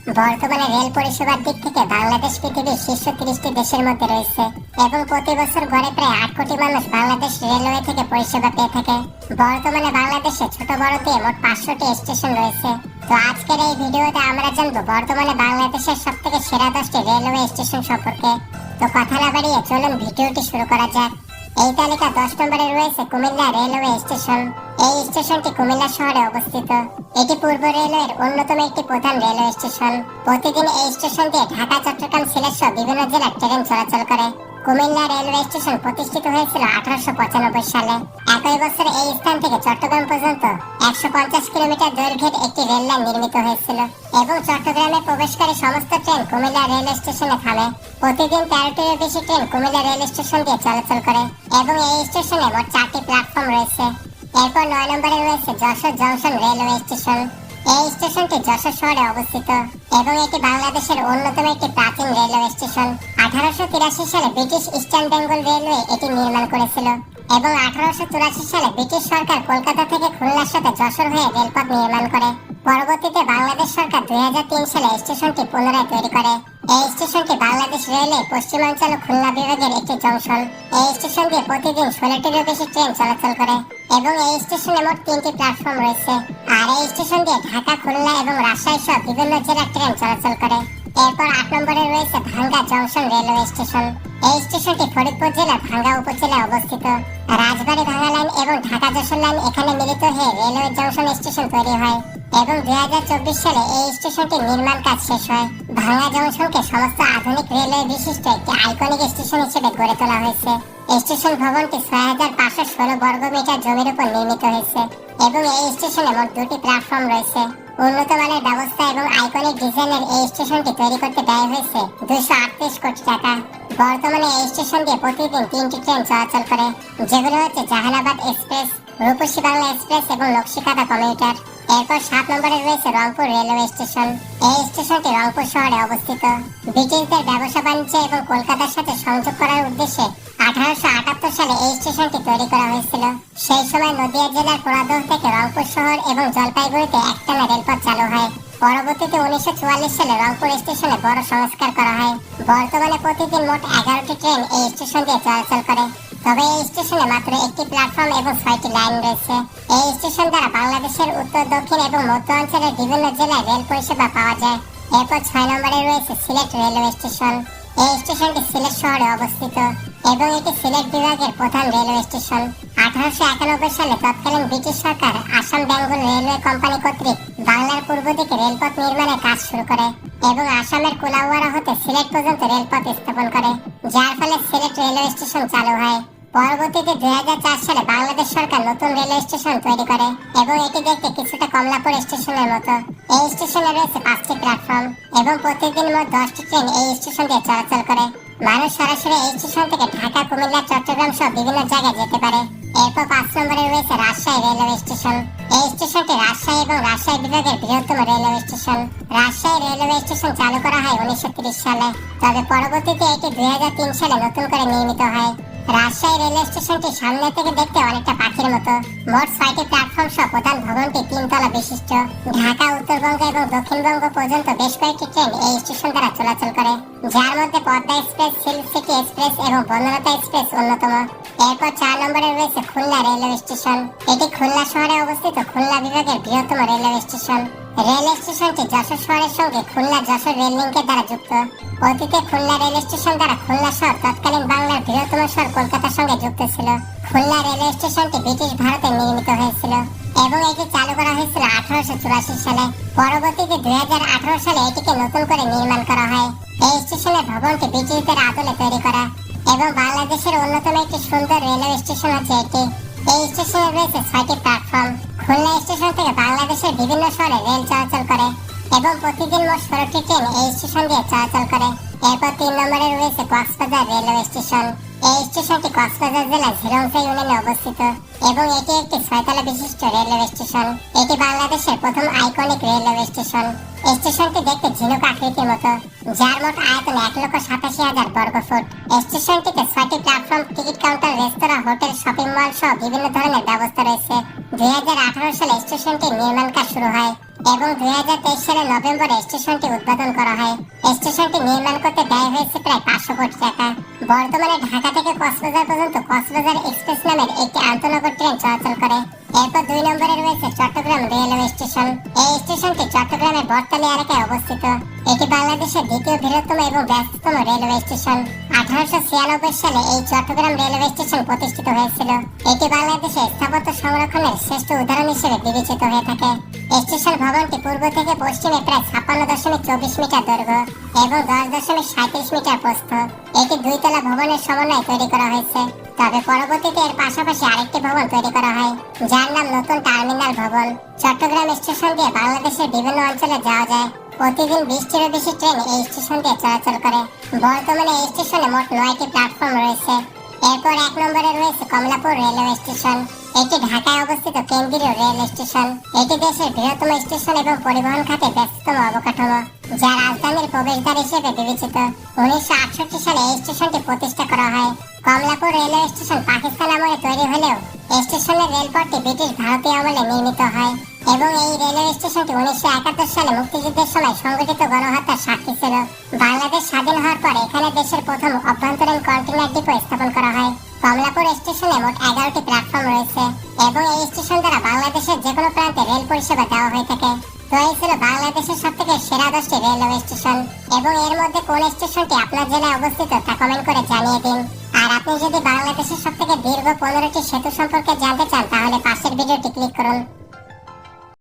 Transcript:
বর্তমানে রেল পরিষেবার দিক থেকে বাংলাদেশ পৃথিবীর শীর্ষ 30টি দেশের মধ্যে রয়েছে এবং প্রতি বছর গড়ে প্রায় 8 কোটি মানুষ বাংলাদেশ রেলওয়ে থেকে পরিষেবা পেয়ে থাকে। বর্তমানে বাংলাদেশে ছোট বড় দিয়ে মোট 500টি স্টেশন রয়েছে। তো আজকের এই ভিডিওতে আমরা জানবো বর্তমানে বাংলাদেশের সবথেকে সেরা 10টি রেলওয়ে স্টেশন সম্পর্কে। তো কথা না বাড়িয়ে চলুন ভিডিওটি শুরু করা যাক। এই তালিকা 10 নম্বরে রয়েছে কুমিল্লা রেলওয়ে স্টেশন। এই স্টেশনটি কুমিল্লা শহরে অবস্থিত। এটি পূর্ব রেলওয়ের অন্যতম একটি প্রধান রেলওয়ে স্টেশন। প্রতিদিন এই স্টেশন দিয়ে ঢাকা, চট্টগ্রাম, সিলেট সহ বিভিন্ন জেলার ট্রেন চলাচল করে। কুমিল্লা রেলওয়ে স্টেশন প্রতিষ্ঠিত হয়েছিল 1895 সালে। একই বছর এই স্থান থেকে চট্টগ্রাম পর্যন্ত 150 কিলোমিটার দৈর্ঘ্যের একটি রেল লাইন নির্মিত হয়েছিল এবং চট্টগ্রামে প্রবেশকারী সমস্ত ট্রেন কুমিল্লা রেল স্টেশনে থামে। প্রতিদিন 13টিরও বেশি ট্রেন কুমিল্লা রেল স্টেশন দিয়ে চলাচল করে এবং এই স্টেশনে মোট 4টি প্ল্যাটফর্ম রয়েছে। এরপর 9 নম্বরে রয়েছে যশোর জংশন রেলওয়ে স্টেশন। এই স্টেশনটি যশোর শহরে অবস্থিত এবং এটি বাংলাদেশের অন্যতম একটি প্রাচীন রেলওয়ে স্টেশন। 1883 সালে ব্রিটিশ ইস্টার্ন বেঙ্গল রেলওয়ে এটি নির্মাণ করেছিল এবং 1884 সালে ব্রিটিশ সরকার কলকাতা থেকে খুলনার সাথে যশোর হয়ে রেলপথ নির্মাণ করে। পরবর্তীতে বাংলাদেশ সরকার 2003 সালে স্টেশনটি পুনরায় তৈরি করে। এই স্টেশনটি বাংলাদেশ রেলওয়ে পশ্চিমাঞ্চল ও খুলনা বিভাগের একটি জংশন। এই স্টেশন দিয়ে প্রতিদিন 16টিরও বেশি ট্রেন চলাচল করে এবং এই স্টেশনে মোট 3টি প্ল্যাটফর্ম রয়েছে। আর এই স্টেশন দিয়ে ঢাকা, খুলনা এবং রাজশাহী সহ বিভিন্ন জেলার ট্রেন চলাচল করে। এরপর 8 নম্বরে রয়েছে ভাঙ্গা জংশন রেলওয়ে স্টেশন। এই স্টেশনটি ফরিদপুর জেলার ভাঙ্গা উপজেলায় অবস্থিত। রাজবাড়ী ভাঙ্গা লাইন এবং ঢাকা যশোর লাইন এখানে মিলিত হয়ে রেলওয়ে জংশন স্টেশন তৈরি হয় এবং 2024 সালে এই স্টেশনটির নির্মাণ কাজ শেষ হয়। ভাঙ্গা জংশনকে সমস্ত আধুনিক রেলওয়ে বিশিষ্ট একটি আইকনিক স্টেশন হিসেবে গড়ে তোলা হয়েছে। স্টেশন ভবনটি 6516 বর্গমিটার জমির উপর নির্মিত হয়েছে এবং এই স্টেশনে মোট 2টি প্ল্যাটফর্ম রয়েছে। উন্নত মানের ব্যবস্থা এবং আইকনিক ডিজাইনের এই স্টেশনটি তৈরি করতে ব্যয় হয়েছে 238 কোটি টাকা। বর্তমানে এই স্টেশন দিয়ে প্রতিদিন 3টি ট্রেন চলাচল করে, যেগুলো হচ্ছে জাহানাবাদ এক্সপ্রেস, রূপসী বাংলা এক্সপ্রেস এবং নকশিকাঁথা কমিউটার। এরপর 7 নম্বরে রয়েছে রংপুর রেলওয়ে স্টেশন। এই স্টেশনটি রংপুর শহরে অবস্থিত। ব্রিটিশদের ব্যবসা বাণিজ্য এবং কলকাতার সাথে সংযোগ করার উদ্দেশ্যে 1878 সালে এই স্টেশনটি তৈরি করা হয়েছিল। সেই সময় নদিয়া জেলার পোড়াদহ থেকে রংপুর শহর এবং জলপাইগুড়িতে একটানা রেলপথ চালু হয়। পরবর্তীতে 1944 সালে রংপুর স্টেশনে বড় সংস্কার করা হয়। বর্তমানে প্রতিদিন মোট 11টি ট্রেন এই স্টেশন দিয়ে চলাচল করে। তবে এই স্টেশনে মাত্র একটি প্ল্যাটফর্ম এবং 6টি লাইন রয়েছে। এই স্টেশন দ্বারা বাংলাদেশের উত্তর, দক্ষিণ এবং মধ্য অঞ্চলের বিভিন্ন জেলায় রেল পরিষেবা পাওয়া যায়। এরপর 6 নম্বরে রয়েছে সিলেট রেলওয়ে স্টেশন। এই স্টেশনটি সিলেট শহরে অবস্থিত এবং এটি সিলেট বিভাগের প্রধান রেলওয়ে স্টেশন। 1891 সালে তৎকালীন ব্রিটিশ সরকার আসাম বেঙ্গল রেলওয়ে কোম্পানি কর্তৃক বাংলার পূর্ব দিকে রেলপথ নির্মাণের কাজ শুরু করে এবং আসামের কুলাউড়া হতে সিলেট পর্যন্ত রেলপথ স্থাপন করে, যার ফলে সিলেট রেলওয়ে স্টেশন চালু হয়। পরবর্তীতে 2004 সালে বাংলাদেশ সরকার নতুন রেলওয়ে স্টেশন তৈরি করে এবং এটি দেখতে কিছুটা কমলাপুর স্টেশনের মতো। এই স্টেশনে রয়েছে 5টি প্ল্যাটফর্ম এবং প্রতিদিন মোট 10টি ট্রেন এই স্টেশন দিয়ে চলাচল করে। মানুষ সরাসরি এই স্টেশন থেকে ঢাকা, কুমিল্লা, চট্টগ্রাম সহ বিভিন্ন জায়গায় যেতে পারে। এরপর 5 নম্বরে রয়েছে রাজশাহী রেলওয়ে স্টেশন। এই স্টেশনটি রাজশাহী এবং রাজশাহী বিভাগের বৃহত্তম railway station. Rajshahi railway station চালু করা হয় 1930 সালে, তবে পরবর্তীতে এটি 2003 সালে নতুন করে নির্মিত হয়। রাজশাহী রেলওয়ে স্টেশনটি সামনে থেকে দেখতে অনেকটা পাখির মতো। মোট 6টি প্ল্যাটফর্ম সহ প্রধান ভবনটি 3 তলা বিশিষ্ট। ঢাকা, উত্তরবঙ্গ এবং দক্ষিণবঙ্গ পর্যন্ত বেশ কয়েকটি ট্রেন এই স্টেশন দ্বারা চলাচল করে, যার মধ্যে Padma express, silk city express এবং বন্দরতা এক্সপ্রেস অন্যতম। এরপর 4 নম্বরে রয়েছে খুলনা রেলওয়ে স্টেশন। এটি খুলনা শহরে অবস্থিত খুলনা বিভাগের বৃহত্তম রেলওয়ে স্টেশন। রেল স্টেশনটি যশোর শহরের সঙ্গে খুলনা যশোর রেল লিঙ্কের দ্বারা যুক্ত। অতীতে খুলনা রেল স্টেশন দ্বারা খুলনা শহর তৎকালীন বাংলার বৃহত্তম শহর কলকাতার সঙ্গে যুক্ত ছিল। খুলনা রেলওয়ে স্টেশনটি ব্রিটিশ ভারতে নির্মিত হয়েছিল এবং এটি চালু করা হয়েছিল 1884 সালে। পরবর্তীতে 2018 সালে এটিকে নতুন করে নির্মাণ করা হয়। এই স্টেশনের ভবনটি ব্রিটিশদের আদলে তৈরি করা এবং বাংলাদেশের অন্যতম একটি সুন্দর রেলওয়ে স্টেশন হচ্ছে এটি। এই স্টেশনে রয়েছে 6টি প্ল্যাটফর্ম। খুলনা স্টেশন থেকে বাংলাদেশের বিভিন্ন শহরে রেল চলাচল করে এবং প্রতিদিন মোট 16টি ট্রেন এই স্টেশন দিয়ে চলাচল করে। এরপর 3 নম্বরে রয়েছে কক্সবাজার রেলওয়ে স্টেশন। এই স্টেশনটি কক্সবাজার জেলার ঝিরংফা ইউনিয়নে অবস্থিত এবং এটি একটি 6 তলা বিশিষ্ট রেলওয়ে স্টেশন। এটি বাংলাদেশের প্রথম আইকনিক রেলওয়ে স্টেশন। স্টেশনটি দেখতে ঝিনুক আকৃতির মতো, যার মোট আয়তন 1,87,000 বর্গফুট। স্টেশনটিতে 6টি প্ল্যাটফর্ম, টিকিট কাউন্টার, রেস্তোরাঁ, হোটেল, শপিং মল সহ বিভিন্ন ধরনের ব্যবস্থা রয়েছে। 2018 সালে স্টেশনটির নির্মাণ কাজ শুরু হয় এবং 2023 সালের নভেম্বরে স্টেশনটি উদ্বোধন করা হয়। স্টেশনটি নির্মাণ করতে ব্যয় হয়েছে প্রায় 500 কোটি টাকা। বর্তমানে ঢাকা থেকে কক্সবাজার পর্যন্ত কক্সবাজার এক্সপ্রেস নামের একটি আন্তঃনগর ট্রেন চলাচল করে। এরপর 2 নম্বরে রয়েছে চট্টগ্রাম রেলওয়ে স্টেশন। এই স্টেশনটি চট্টগ্রামের বটতলী এলাকায় অবস্থিত। এটি বাংলাদেশের দ্বিতীয় বৃহত্তম এবং ব্যস্ততম রেলওয়ে স্টেশন। 1896 সালে এই চট্টগ্রাম রেলওয়ে স্টেশন প্রতিষ্ঠিত হয়েছিল। এটি বাংলাদেশের স্থাপত্য সংরক্ষণের শ্রেষ্ঠ উদাহরণ হিসেবে বিবেচিত হয়ে থাকে। স্টেশন ভবনটি পূর্ব থেকে পশ্চিমে প্রায় 56.24 মিটার দৈর্ঘ্য এবং 10.37 মিটার প্রস্থ। এটি 2 তলা ভবনের সমন্বয়ে তৈরি করা হয়েছে। তবে পরবর্তীতে এর পাশাপাশি আরেকটি ভবন তৈরি করা হয়, যার নাম নতুন টার্মিনাল ভবন। চট্টগ্রাম স্টেশন দিয়ে বাংলাদেশের বিভিন্ন অঞ্চলে যাওয়া যায়। প্রতিদিন 20টিরও বেশি ট্রেন এই স্টেশন দিয়ে চলাচল করে। বর্তমানে এই স্টেশনে মোট 9টি প্ল্যাটফর্ম রয়েছে। এরপর 1 নম্বরে রয়েছে কমলাপুর রেলওয়ে স্টেশন। এটি ঢাকায় অবস্থিত কেন্দ্রীয় রেল স্টেশন। এটি দেশের বৃহত্তম স্টেশন এবং পরিবহন খাতে ব্যস্ততম অবকাঠামো, যা রাজধানীর প্রবেশদ্বার হিসেবে বিবেচিত। 1968 সালে এই স্টেশনটি প্রতিষ্ঠা করা হয়। কমলাপুর রেলওয়ে স্টেশন পাকিস্তান আমলে তৈরি হলেও স্টেশনের রেলপথটি ব্রিটিশ ভারতীয় আমলে নির্মিত হয় এবং এই রেলওয়ে স্টেশনটি 1971 সালে মুক্তিযুদ্ধের সময় সংগঠিত গণহত্যার সাক্ষী ছিল। বাংলাদেশ স্বাধীন হওয়ার পর এখানে দেশের প্রথম অভ্যন্তরীণ কন্টেইনার ডিপো স্থাপন করা হয়। কমলাপুর স্টেশনে মোট 11টি প্ল্যাটফর্ম রয়েছে এবং এই স্টেশন দ্বারা বাংলাদেশের যে কোনো প্রান্তে রেল পরিষেবা দেওয়া হয়ে থাকে। তো এই ছিল বাংলাদেশের সবথেকে সেরা 10টি রেলওয়ে স্টেশন। এবং এর মধ্যে কোন স্টেশনটি আপনার জেলায় অবস্থিত তা কমেন্ট করে জানিয়ে দিন। আর আপনি যদি বাংলাদেশের সবথেকে দীর্ঘ 15টি সেতু সম্পর্কে জানতে চান তাহলে পাশের ভিডিওটি ক্লিক করুন।